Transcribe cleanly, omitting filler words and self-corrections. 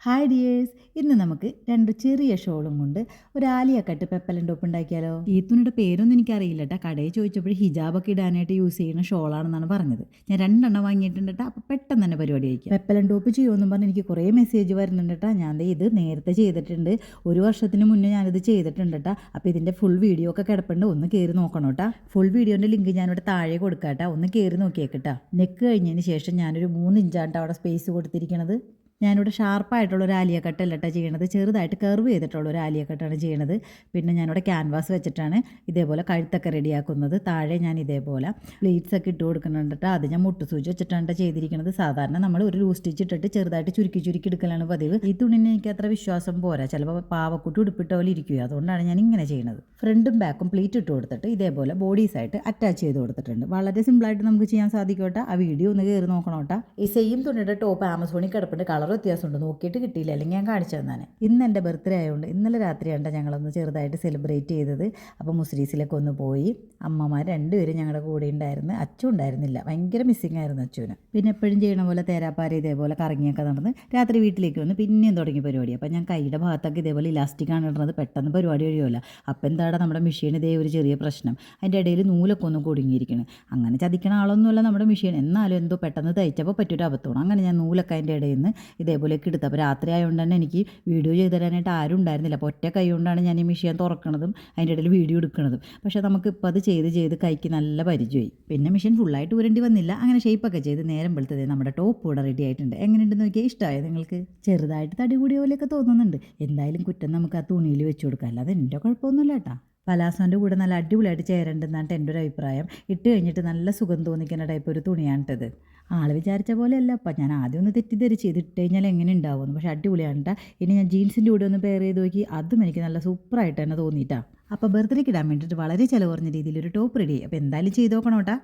Hi dears, ഇന്ന് നമുക്ക് രണ്ട് ചെറിയ ഷോളും കൊണ്ട് ഒരു ആലിയ കട്ട് പെപ്പലൻ ടോപ്പ് ഉണ്ടാക്കിയാലോ. ഈ തുണിയുടെ പേരൊന്നും എനിക്കറിയില്ല കേട്ടോ. കടയിൽ ചോദിച്ചപ്പോൾ ഹിജാബൊക്കെ ഇടാനായിട്ട് യൂസ് ചെയ്യുന്ന ഷോളാണെന്നാണ് പറഞ്ഞത്. ഞാൻ 2 വാങ്ങിയിട്ടുണ്ട് കേട്ടോ. അപ്പോൾ പെട്ടെന്ന് തന്നെ പരിപാടി കഴിക്കാം. പെപ്പലൻ ടോപ്പ് ചെയ്യുമെന്നും പറഞ്ഞ് എനിക്ക് കുറേ മെസ്സേജ് വരുന്നുണ്ട് കേട്ടോ. ഞാൻ ഇത് നേരത്തെ ചെയ്തിട്ടുണ്ട്, 1 വർഷത്തിന് മുന്നേ ഞാനിത് ചെയ്തിട്ടുണ്ട് കേട്ടോ. അപ്പോൾ ഇതിൻ്റെ ഫുൾ വീഡിയോ ഒക്കെ കിടപ്പുണ്ട്, ഒന്ന് കയറി നോക്കണം കേട്ടോ. ഫുൾ വീഡിയോൻ്റെ ലിങ്ക് ഞാനിവിടെ താഴെ കൊടുക്കാം കേട്ടോ, ഒന്ന് കയറി നോക്കിയേക്കട്ടോ. നെക്ക് കഴിഞ്ഞതിന് ശേഷം ഞാനൊരു 3 ഇഞ്ചാണ് അവിടെ സ്പേസ് കൊടുത്തിരിക്കുന്നത്. ഞാനിവിടെ ഷാർപ്പായിട്ടുള്ള ഒരു ആലിയ കട്ടല്ല കേട്ടോ ചെയ്യണത്, ചെറുതായിട്ട് കർവ് ചെയ്തിട്ടുള്ള ഒരു ആലിയ കട്ടാണ് ചെയ്യണത്. പിന്നെ ഞാനിവിടെ ക്യാൻവാസ് വെച്ചിട്ടാണ് ഇതേപോലെ കഴുത്തൊക്കെ റെഡിയാക്കുന്നത്. താഴെ ഞാൻ ഇതേപോലെ പ്ലീറ്റ്സ് ഒക്കെ ഇട്ട് കൊടുക്കുന്നുണ്ട് കേട്ടോ. അത് ഞാൻ മുട്ട് സൂചി വെച്ചിട്ടാണ് ചെയ്തിരിക്കുന്നത്. സാധാരണ നമ്മൾ ഒരു ലൂസ് സ്റ്റിച്ച് ഇട്ടിട്ട് ചെറുതായിട്ട് ചുരുക്കി എടുക്കലാണ് പതിവ്. ഈ തുണിന് എനിക്ക് അത്ര വിശ്വാസം പോരാ, ചിലപ്പോൾ പാവക്കുട്ടി ഉടുപ്പിട്ട പോലെ ഇരിക്കുക. അതുകൊണ്ടാണ് ഞാൻ ഇങ്ങനെ ചെയ്യുന്നത്. ഫ്രണ്ടും ബാക്കും പ്ലീറ്റ് ഇട്ട് കൊടുത്തിട്ട് ഇതേപോലെ ബോഡീസായിട്ട് അറ്റാച്ച് ചെയ്ത് കൊടുത്തിട്ടുണ്ട്. വളരെ സിമ്പിളായിട്ട് നമുക്ക് ചെയ്യാൻ സാധിക്കും കേട്ടോ. ആ വീഡിയോ ഒന്ന് കയറി നോക്കണം കേട്ടോ. ഈ സെയിം തുണിയുടെ ടോപ്പ് ആമസോണിൽ കിടപ്പുണ്ട്. കളർ വ്യത്യാസമുണ്ട്, നോക്കിയിട്ട് കിട്ടിയില്ല, അല്ലെങ്കിൽ ഞാൻ കാണിച്ചു തന്നെ. ഇന്ന് എൻ്റെ ബർത്ത്ഡേ ആയതുകൊണ്ട് ഇന്നലെ രാത്രിയാണ് ഞങ്ങളൊന്ന് ചെറുതായിട്ട് സെലിബ്രേറ്റ് ചെയ്തത്. അപ്പോൾ മുസ്രീസിലൊക്കെ ഒന്ന് പോയി. അമ്മമാർ 2 പേരും ഞങ്ങളുടെ കൂടെ ഉണ്ടായിരുന്നു, അച്ഛൻ ഉണ്ടായിരുന്നില്ല. ഭയങ്കര മിസ്സിങ് ആയിരുന്നു അച്ഛന്. പിന്നെ എപ്പോഴും ചെയ്യണ പോലെ തേരാപ്പാര ഇതേപോലെ കറങ്ങിയൊക്കെ നടന്ന് രാത്രി വീട്ടിലേക്ക് വന്ന് പിന്നെയും തുടങ്ങി പരിപാടി. അപ്പോൾ ഞാൻ കൈയുടെ ഭാഗത്തൊക്കെ ഇതേപോലെ ഇലാസ്റ്റിക്കാണ് ഇടുന്നത്, പെട്ടെന്ന് പരിപാടി കഴിയുമല്ലോ. അപ്പോൾ എന്താണ് നമ്മുടെ മെഷീൻ ഇതേ ഒരു ചെറിയ പ്രശ്നം, അതിൻ്റെ ഇടയിൽ നൂലൊക്കെ ഒന്ന് കുടുങ്ങിയിരിക്കണം. അങ്ങനെ ചതിക്കണ ആളൊന്നുമല്ല നമ്മുടെ മെഷീൻ, എന്നാലും എന്തോ പെട്ടെന്ന് തയ്ച്ചപ്പോൾ പറ്റൊരു അബദ്ധമാണ്. അങ്ങനെ ഞാൻ നൂലൊക്കെ അതിൻ്റെ ഇടയിൽ നിന്ന് ഇതേപോലെയൊക്കെ എടുത്ത്. അപ്പോൾ രാത്രി ആയതുകൊണ്ട് തന്നെ എനിക്ക് വീഡിയോ ചെയ്ത് തരാനായിട്ട് ആരും ഉണ്ടായിരുന്നില്ല. അപ്പോൾ ഒറ്റ കൈ കൊണ്ടാണ് ഞാൻ ഈ മെഷീൻ തുറക്കണതും അതിൻ്റെ ഇടയിൽ വീഡിയോ എടുക്കുന്നതും. പക്ഷേ നമുക്കിപ്പോൾ അത് ചെയ്ത് കൈക്ക് നല്ല പരിചയമായി. പിന്നെ മെഷീൻ ഫുള്ളായിട്ട് ഉരണ്ടി വന്നില്ല. അങ്ങനെ ഷേപ്പൊക്കെ ചെയ്ത് നേരം വെളുത്തത് നമ്മുടെ ടോപ്പ് ഇവിടെ റെഡി ആയിട്ടുണ്ട്. എങ്ങനെയുണ്ടെന്ന് നോക്കിയാൽ ഇഷ്ടമായോ നിങ്ങൾക്ക്? ചെറുതായിട്ട് തടി കൂടിയ പോലെയൊക്കെ തോന്നുന്നുണ്ട്. എന്തായാലും കുറ്റം നമുക്ക് ആ തുണിയിൽ വെച്ച് കൊടുക്കാം, അല്ലാതെ എൻ്റെ കുഴപ്പമൊന്നുമില്ല കേട്ടോ. പലാസോൻ്റെ കൂടെ നല്ല അടിപൊളിയായിട്ട് ചേരേണ്ടെന്നാണ് എൻ്റെ ഒരു അഭിപ്രായം. ഇട്ട് കഴിഞ്ഞിട്ട് നല്ല സുഖം തോന്നിക്കുന്ന ടൈപ്പ് ഒരു തുണിയാണിട്ടത്. ആൾ വിചാരിച്ച പോലെയല്ല. അപ്പം ഞാൻ ആദ്യം ഒന്ന് തെറ്റിദ്ധരിച്ച് ഇട്ട് കഴിഞ്ഞാൽ എങ്ങനെ ഉണ്ടാവുമെന്ന്. പക്ഷേ അടിപൊളിയാണ് കേട്ടോ. ഇനി ഞാൻ ജീൻസിൻ്റെ കൂടെ ഒന്ന് പെയർ ചെയ്ത് നോക്കി, അതും എനിക്ക് നല്ല സൂപ്പറായിട്ട് തന്നെ തോന്നിയിട്ടാണ്. അപ്പോൾ ബർത്ത്ഡേക്ക് ഇടാൻ വേണ്ടിയിട്ട് വളരെ ചിലവ് കുറഞ്ഞ രീതിയിൽ ഒരു ടോപ്പ് റെഡി ആയി. അപ്പോൾ എന്തായാലും ചെയ്ത് നോക്കണം കേട്ടോ.